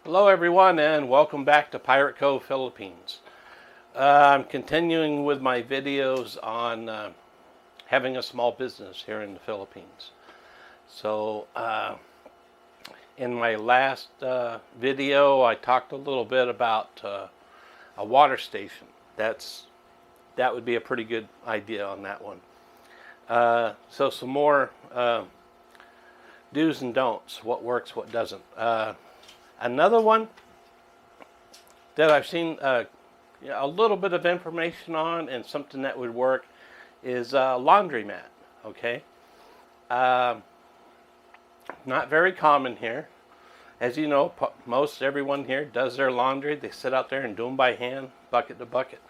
Hello everyone and welcome back to Pirate Cove Philippines. I'm continuing with my videos on having a small business here in the Philippines. So in my last video I talked a little bit about a water station. That would be a pretty good idea on that one. So some more do's and don'ts, what works, what doesn't. Another one that I've seen a little bit of information on and something that would work is a laundromat. Okay, not very common here. As you know, most everyone here does their laundry. They sit out there and do them by hand, bucket to bucket.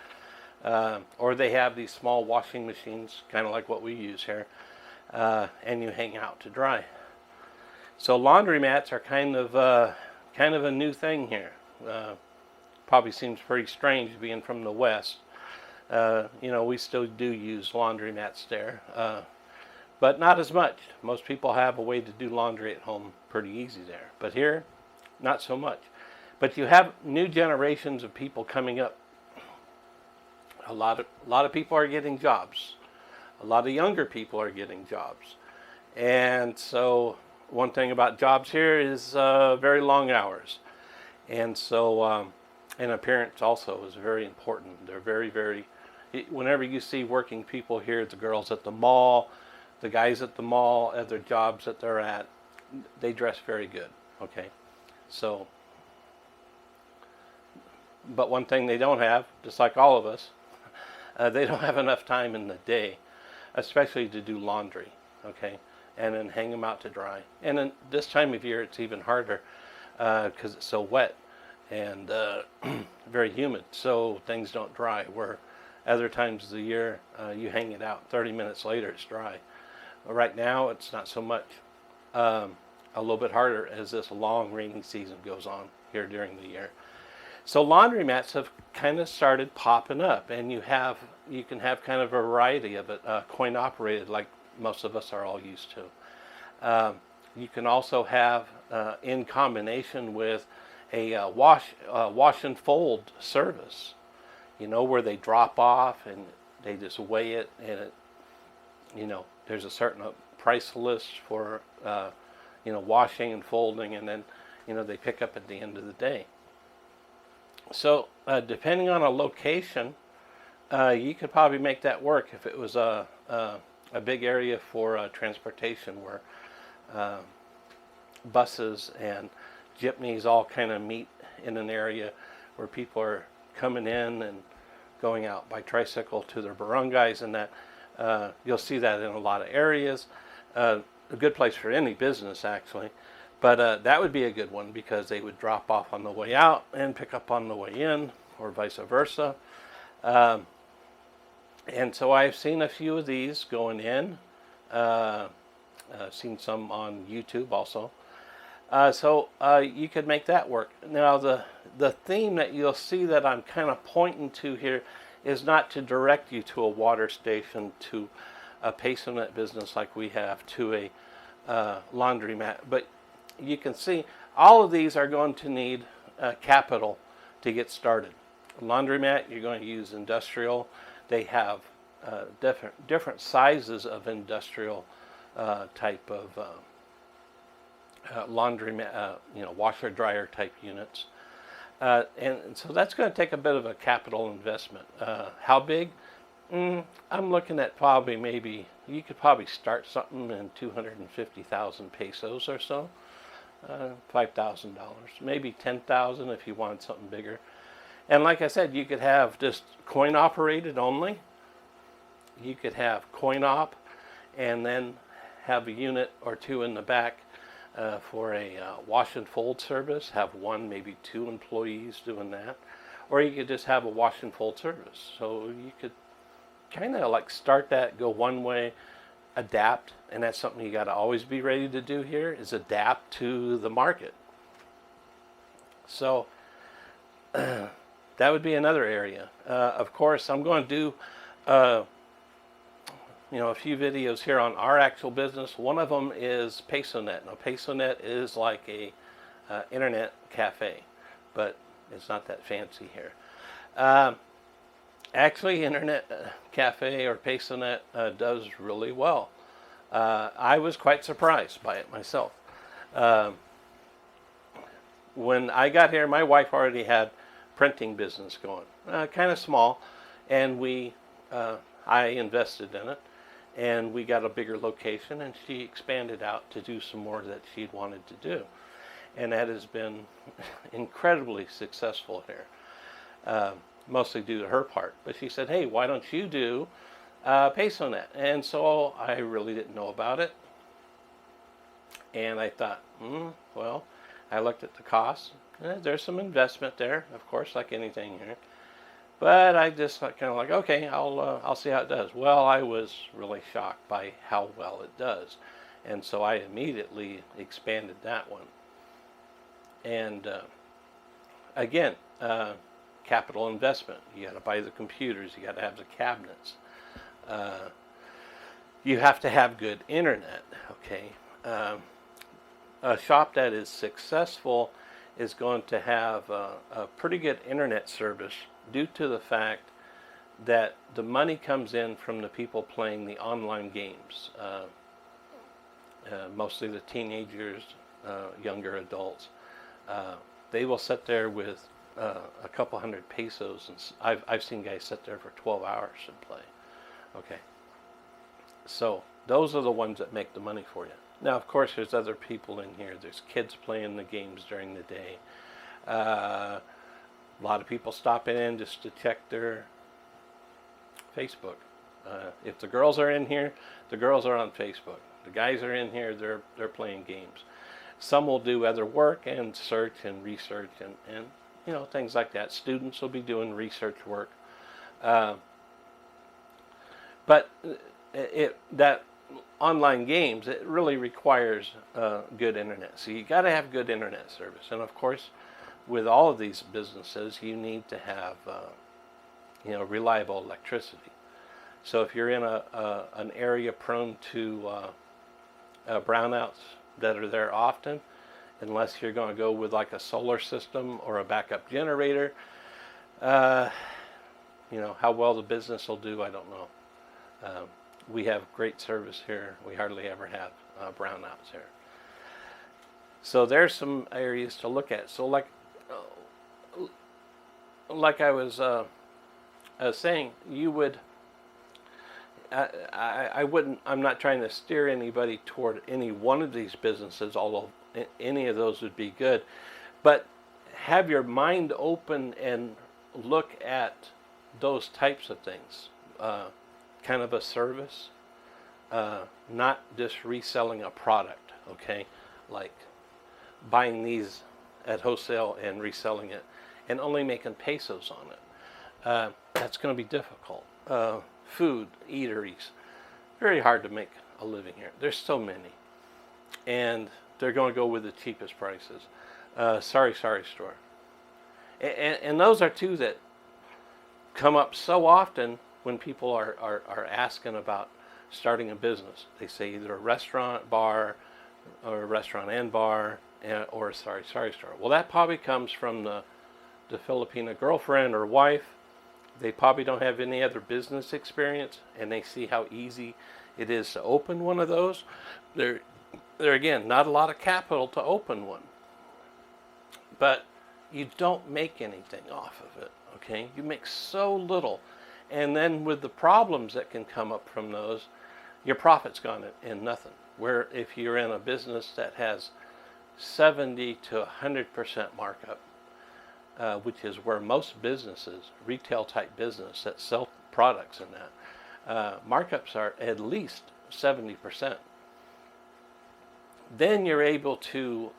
Or they have these small washing machines, kind of like what we use here, and you hang out to dry. So laundromats are kind of a new thing here. Probably seems pretty strange being from the West. We still do use laundromats there, but not as much. Most people have a way to do laundry at home pretty easy there, but here, not so much. But you have new generations of people coming up. A lot of people are getting jobs. A lot of younger people are getting jobs, and so one thing about jobs here is very long hours, and so and appearance also is very important. They're very, whenever you see working people here, the girls at the mall, the guys at the mall, at their jobs that they're at, they dress very good. Okay, so but one thing they don't have, just like all of us, they don't have enough time in the day, especially to do laundry. Okay, and then hang them out to dry. And then this time of year, it's even harder because it's so wet and very humid, so things don't dry. Where other times of the year, you hang it out, 30 minutes later, it's dry. Right now, it's not so much. A little bit harder as this long rainy season goes on here during the year. So laundromats have kind of started popping up, and you can have kind of a variety of it, coin operated, like most of us are all used to. You can also have, in combination with a wash and fold service, where they drop off and they just weigh it, and there's a certain price list for washing and folding, and then they pick up at the end of the day. So depending on a location, you could probably make that work if it was a big area for transportation where buses and jeepneys all kind of meet in an area where people are coming in and going out by tricycle to their barangays, and that you'll see that in a lot of areas. A good place for any business, actually. But that would be a good one because they would drop off on the way out and pick up on the way in, or vice versa. And so I've seen a few of these going in. Seen some on YouTube also. So you could make that work. Now the theme that you'll see that I'm kind of pointing to here is not to direct you to a water station, to a Pasonet business like we have, to a laundromat, but you can see all of these are going to need capital to get started. Laundromat, you're going to use industrial. They have different sizes of industrial type of laundromat, washer dryer type units, and so that's going to take a bit of a capital investment. How big? I'm looking at probably maybe you could probably start something in 250,000 pesos or so. $5,000, maybe 10,000 if you wanted something bigger. And like I said, you could have just coin operated only. You could have coin op and then have a unit or two in the back for a wash and fold service. Have one, maybe two employees doing that. Or you could just have a wash and fold service. So you could kind of like start that, go one way, adapt, and that's something you got to always be ready to do here, is adapt to the market. So that would be another area. Of course, I'm going to do a few videos here on our actual business. One of them is Pasonet. Now, Pasonet is like a internet cafe, but it's not that fancy here. Um, Actually, Internet Cafe or PesoNet does really well. I was quite surprised by it myself. Um, when I got here, my wife already had printing business going, kind of small, and I invested in it, and we got a bigger location, and she expanded out to do some more that she'd wanted to do, and that has been incredibly successful here. Mostly due to her part. But she said, hey, why don't you do PesoNet? And so I really didn't know about it. And I thought, well, I looked at the costs. There's some investment there, of course, like anything here. But I just kind of like, okay, I'll see how it does. Well, I was really shocked by how well it does. And so I immediately expanded that one. And again, capital investment. You got to buy the computers. You got to have the cabinets. You have to have good internet. Okay, a shop that is successful is going to have a pretty good internet service due to the fact that the money comes in from the people playing the online games. Mostly the teenagers, younger adults. They will sit there with a couple hundred pesos, and I've seen guys sit there for 12 hours and play. Okay, so those are the ones that make the money for you. Now, of course, there's other people in here. There's kids playing the games during the day. A lot of people stop in just to check their Facebook. If the girls are in here, the girls are on Facebook. The guys are in here, they're playing games. Some will do other work and search and research and things like that. Students will be doing research work. But that online games, it really requires good internet. So you got to have good internet service. And of course, with all of these businesses, you need to have reliable electricity. So if you're in an area prone to brownouts that are there often, unless you're going to go with like a solar system or a backup generator, how well the business will do, I don't know. We have great service here. We hardly ever have brownouts here. So there's some areas to look at. So like I was saying, you would. I wouldn't. I'm not trying to steer anybody toward any one of these businesses, although any of those would be good. But have your mind open and look at those types of things. Kind of a service, not just reselling a product. Okay, like buying these at wholesale and reselling it, and only making pesos on it. That's going to be difficult. Food, eateries, very hard to make a living here. There's so many, and they're going to go with the cheapest prices. Sorry store, and those are two that come up so often when people are asking about starting a business. They say either a restaurant, bar, or a restaurant and bar, or a sorry store. Well, that probably comes from the Filipina girlfriend or wife. They probably don't have any other business experience, and they see how easy it is to open one of those. There again, not a lot of capital to open one, but you don't make anything off of it. Okay, you make so little, and then with the problems that can come up from those, your profit's gone in nothing. Where if you're in a business that has 70 to 100% markup, which is where most businesses, retail type business that sell products in that, markups are at least 70%. Then you're able to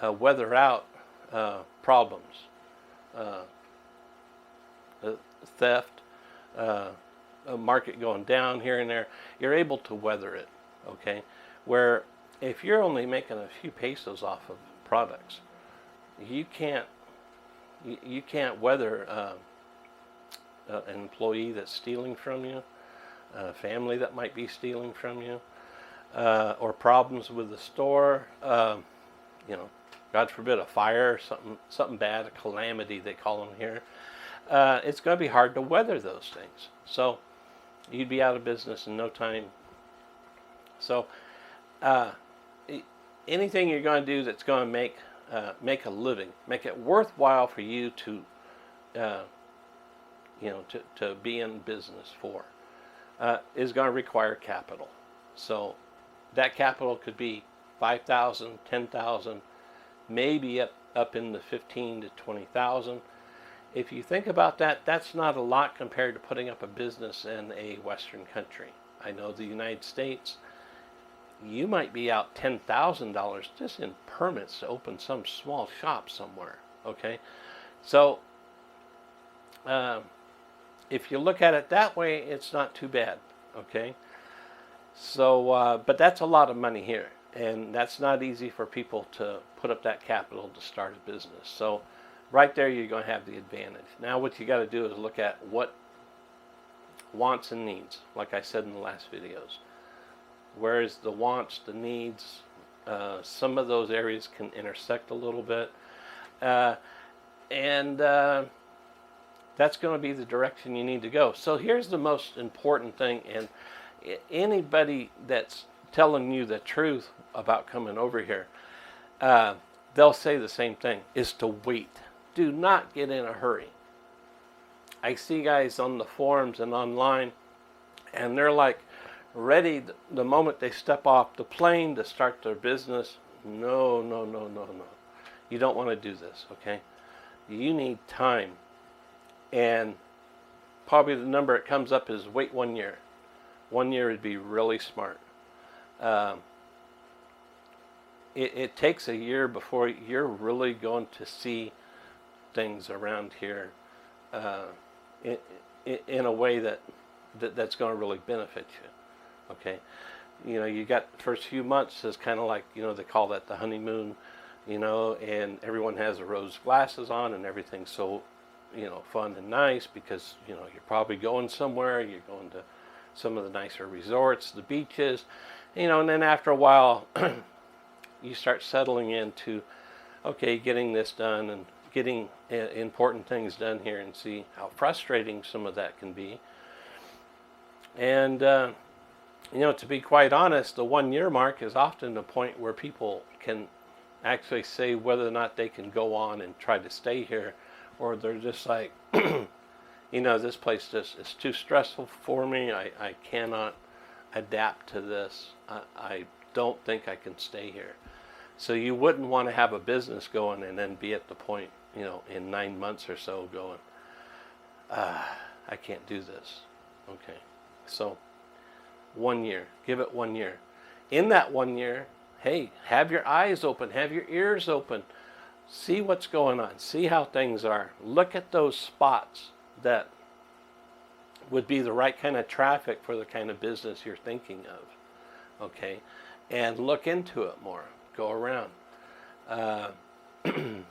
weather out problems, theft, a market going down here and there. You're able to weather it, okay? Where if you're only making a few pesos off of products, you can't weather an employee that's stealing from you, a family that might be stealing from you, or problems with the store. God forbid, a fire or something bad, a calamity they call them here, it's going to be hard to weather those things. So you'd be out of business in no time. So anything you're going to do that's going to make a living, make it worthwhile for you to to be in business for, is going to require capital. So that capital could be 5,000, 10,000, maybe up in the 15 to 20,000. If you think about that, that's not a lot compared to putting up a business in a Western country. I know the United States, you might be out $10,000 just in permits to open some small shop somewhere. Okay, so if you look at it that way, it's not too bad. Okay, so but that's a lot of money here, and that's not easy for people to put up that capital to start a business. So right there, you're going to have the advantage. Now what you got to do is look at what wants and needs, like I said in the last videos. Where is the wants, the needs? Some of those areas can intersect a little bit, and that's going to be the direction you need to go. So here's the most important thing, and anybody that's telling you the truth about coming over here, they'll say the same thing, is to wait. Do not get in a hurry. I see guys on the forums and online, and they're like ready the moment they step off the plane to start their business. No, no, no, no, no. You don't want to do this, okay? You need time. And probably the number it comes up is wait 1 year. 1 year would be really smart. It takes a year before you're really going to see things around here in a way that's going to really benefit you. Okay, you got the first few months is kind of like, they call that the honeymoon, and everyone has the rose glasses on and everything's so, fun and nice because, you're probably going somewhere, you're going to some of the nicer resorts, the beaches, and then after a while, you start settling into, okay, getting this done and getting important things done here, and see how frustrating some of that can be. And, to be quite honest, the 1 year mark is often the point where people can actually say whether or not they can go on and try to stay here, or they're just like, this place just is too stressful for me. I cannot adapt to this. I don't think I can stay here. So you wouldn't want to have a business going and then be at the point, in 9 months or so going, I can't do this. Okay, so 1 year, give it 1 year. In that 1 year, hey, have your eyes open, have your ears open, see what's going on, see how things are. Look at those spots that would be the right kind of traffic for the kind of business you're thinking of, okay? And look into it more, go around. You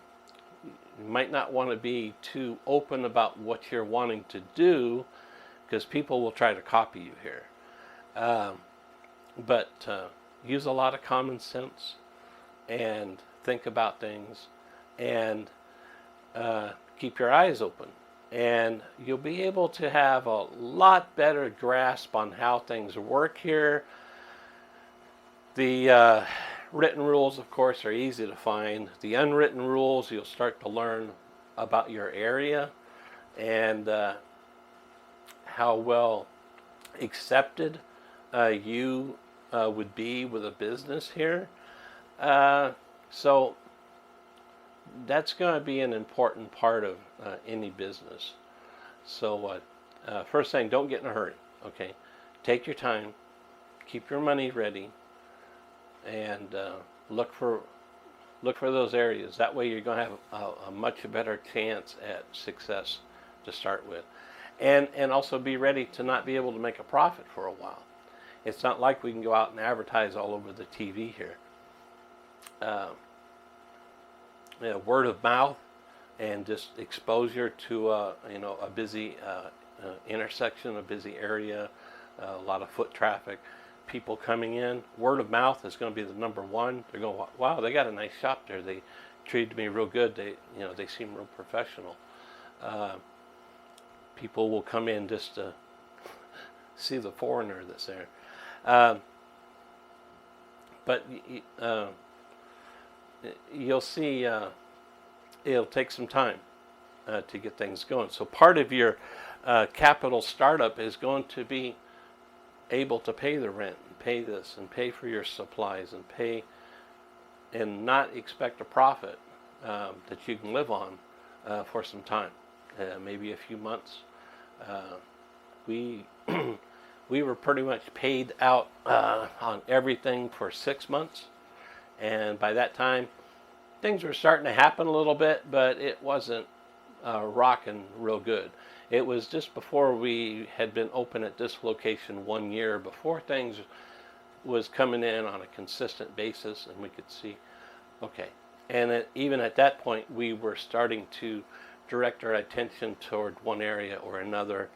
might not want to be too open about what you're wanting to do, because people will try to copy you here. But use a lot of common sense and think about things, and keep your eyes open, and you'll be able to have a lot better grasp on how things work here. The written rules, of course, are easy to find. The unwritten rules, you'll start to learn about your area and how well accepted you would be with a business here. So that's going to be an important part of any business. So first thing, don't get in a hurry. Okay, take your time, keep your money ready, and look for those areas. That way you're going to have a much better chance at success to start with. And also be ready to not be able to make a profit for a while. It's not like we can go out and advertise all over the TV here. Word of mouth and just exposure to a busy intersection, a busy area, a lot of foot traffic. people coming in. Word of mouth is going to be the number one. They're going, wow, they got a nice shop there. They treated me real good. They seem real professional. People will come in just to see the foreigner that's there. But you'll see it'll take some time to get things going. So part of your capital startup is going to be able to pay the rent and pay this and pay for your supplies and pay and not expect a profit that you can live on for some time, maybe a few months. We we were pretty much paid out on everything for 6 months, and by that time things were starting to happen a little bit, but it wasn't rocking real good. It was just before we had been open at this location 1 year, before things was coming in on a consistent basis, and we could see, okay. And even at that point, we were starting to direct our attention toward one area or another,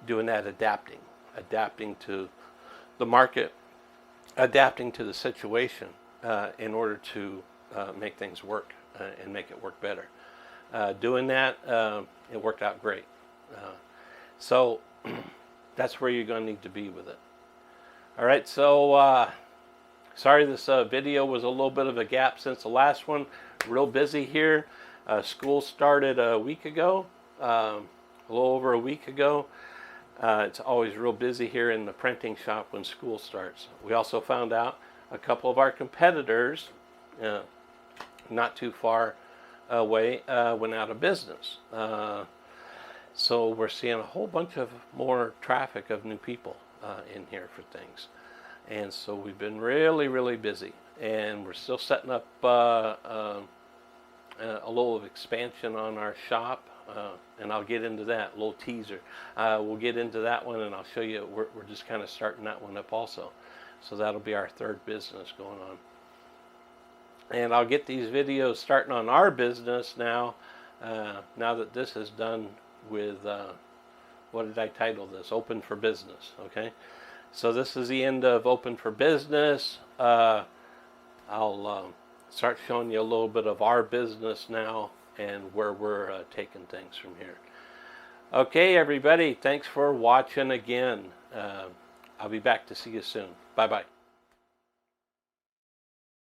doing that adapting to the market, adapting to the situation in order to make things work and make it work better. Doing that, it worked out great. So that's where you're going to need to be with it. All right, so sorry this video was a little bit of a gap since the last one. Real busy here. School started a week ago, a little over a week ago. It's always real busy here in the printing shop when school starts. We also found out a couple of our competitors, not too far away, went out of business. So we're seeing a whole bunch of more traffic of new people in here for things. And so we've been really, really busy. And we're still setting up a little expansion on our shop. And I'll get into that, a little teaser. We'll get into that one, and I'll show you, we're just kind of starting that one up also. So that'll be our third business going on. And I'll get these videos starting on our business now, now that this is done with, what did I title this? Open for Business, okay? So this is the end of Open for Business. I'll start showing you a little bit of our business now and where we're taking things from here. Okay, everybody, thanks for watching again. I'll be back to see you soon. Bye-bye.